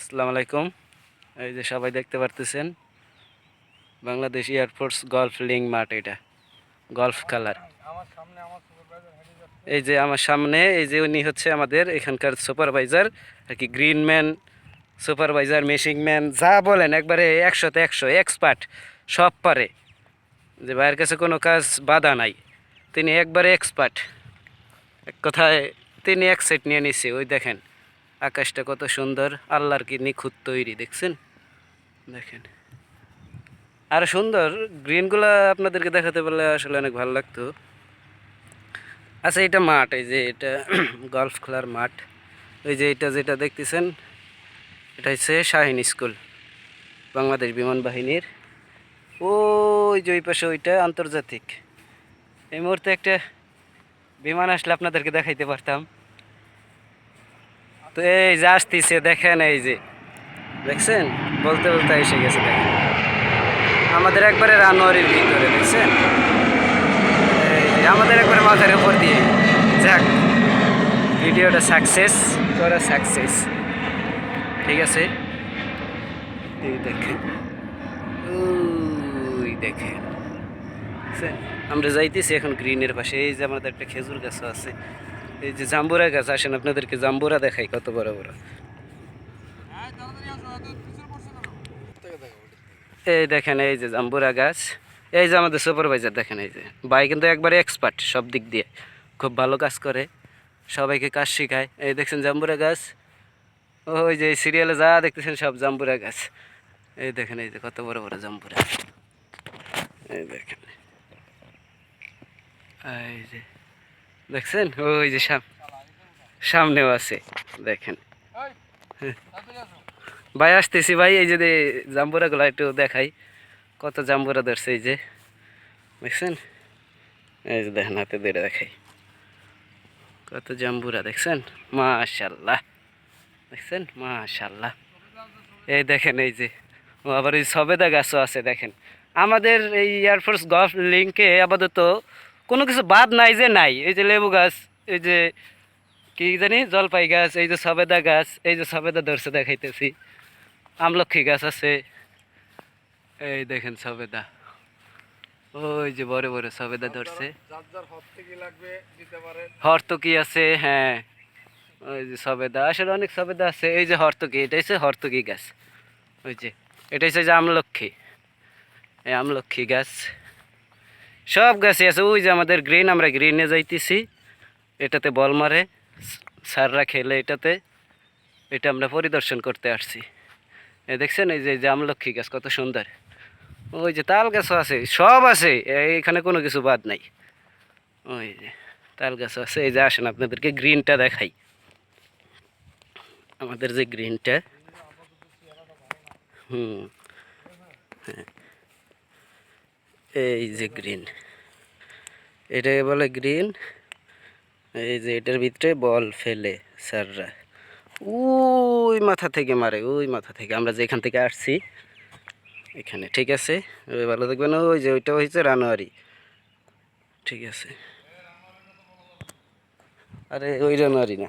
আসসালামু আলাইকুম। এই যে সবাই দেখতে পারতেছেন বাংলাদেশ এয়ারফোর্স গলফ লিং মাঠ, এটা গলফ খেলার। এই যে আমার সামনে এই যে উনি হচ্ছে আমাদের এখানকার সুপারভাইজার আর কি, গ্রিনম্যান সুপারভাইজার, মেশিং ম্যান যা বলেন একবারে 100তে 100 এক্সপার্ট, সব পারে। যে ভাইয়ের কাছে কোনো কাজ বাধা নাই, তিনি একবারে এক্সপার্ট। এক কথায় তিনি এক সেট নিয়ে নিছে। ওই দেখেন আকাশটা কত সুন্দর, আল্লাহর কি নিখুঁত তৈরি, দেখছেন? দেখেন আরো সুন্দর গ্রিনগুলা আপনাদেরকে দেখাতে পারলে আসলে অনেক ভালো লাগতো। আচ্ছা, এটা মাঠ, এই যে এটা গলফ খেলার মাঠ। ওই যে এটা যেটা দেখতেছেন, এটা হচ্ছে শাহিন স্কুল, বাংলাদেশ বিমান বাহিনীর। ওই যে ওই পাশে ওইটা আন্তর্জাতিক। এই মুহূর্তে একটা বিমান আসলে আপনাদেরকে দেখাইতে পারতাম। তো এই যে আসতেছে, দেখেন, এই যে দেখছেন, বলতে বলতে এসে গেছে। দেখেন আমাদের একবারে রানোয়ারির ভিতরে, দেখছেন? এই যে আমাদের একবারে মাথার উপর দিয়ে। যাক, ভিডিওটা সাকসেস করা সাকসেস। ঠিক আছে, এই দেখেন, ওই দেখেন, দেখছেন? আমরা যাইতেছি এখন গ্রিনের পাশে। এই যে আমাদের একটা খেজুর গাছও আছে, এই যে জাম্বুরা গাছ। আসেন আপনাদেরকে জাম্বুরা দেখাই, কত বড় বড়। এই দেখেন, এই যে জাম্বুরা গাছ। এই যে আমাদের সুপারভাইজার, দেখেন, এই যে ভাই কিন্তু একবারে এক্সপার্ট সব দিক দিয়ে, খুব ভালো কাজ করে, সবাইকে কাজ শেখায়। এই দেখছেন জাম্বুরা গাছ, ওই যে সিরিয়ালে যা দেখতেছেন সব জাম্বুরা গাছ। এই দেখেন, এই যে কত বড় বড় জাম্বুরা। এই দেখেন, এই যে দেখছেন, ওই যে সামনেও আছে, দেখেন। ভাই আসতেছি ভাই, এই যে জাম্বুরা গুলা একটু দেখাই, কত জাম্বুরা ধরছে। এই যে দেখছেন, এই যে দেখেন, হাতে ধরে দেখাই, কত জাম্বুরা, দেখছেন? মাশাল্লাহ, দেখছেন? মাশাল্লাহ। এই দেখেন, এই যে ও আবার এই সবেদা গাছও আছে, দেখেন। আমাদের এই এয়ারফোর্স গলফ লিঙ্কে আপাতত কোনো কিছু বাদ নাই যে নাই। এই যে লেবু গাছ, এই যে কি জানি জলপাই গাছ, এই যে সবেদা গাছ, এই যে সবেদা ধরছে দেখাইতেছি, আমলক্ষী গাছ আছে। এই দেখেন সবেদা, ওই যে বড় বড় সবেদা ধরছে। হর্তকি আছে, হ্যাঁ, ওই যে সবেদা, আসলে অনেক সবেদা আছে। এই যে হর্তকি, এটা হচ্ছে হর্তকি গাছ। ওই যে এটা হচ্ছে যে আমলক্ষী, এই আমলক্ষী গাছ, সব গাছই আছে। ওই যে আমাদের গ্রিন, আমরা গ্রিনে যাইতেছি, এটাতে বল মারে স্যাররা, খেলে এটাতে, এটা আমরা পরিদর্শন করতে আসছি। এই দেখছেন, এই যে আমলক্ষী গাছ কত সুন্দর। ওই যে তাল গাছও আছে, সব আছে, এখানে কোনো কিছু বাদ নাই। ওই যে তাল গাছও আছে। এই যে আসেন আপনাদেরকে গ্রিনটা দেখাই, আমাদের যে গ্রিনটা। হুম, হ্যাঁ, এই যে গ্রিন, এটাকে বলে গ্রিন। এই যে এটার ভিতরে বল ফেলে স্যাররা, ওই মাথা থেকে মারে, ওই মাথা থেকে, আমরা যেখান থেকে আসছি এখানে। ঠিক আছে, ওই ভালো দেখবেন। ওই যে ওইটা হয়েছে রানোয়ারি। ঠিক আছে, আরে ওই রানোয়ারি না।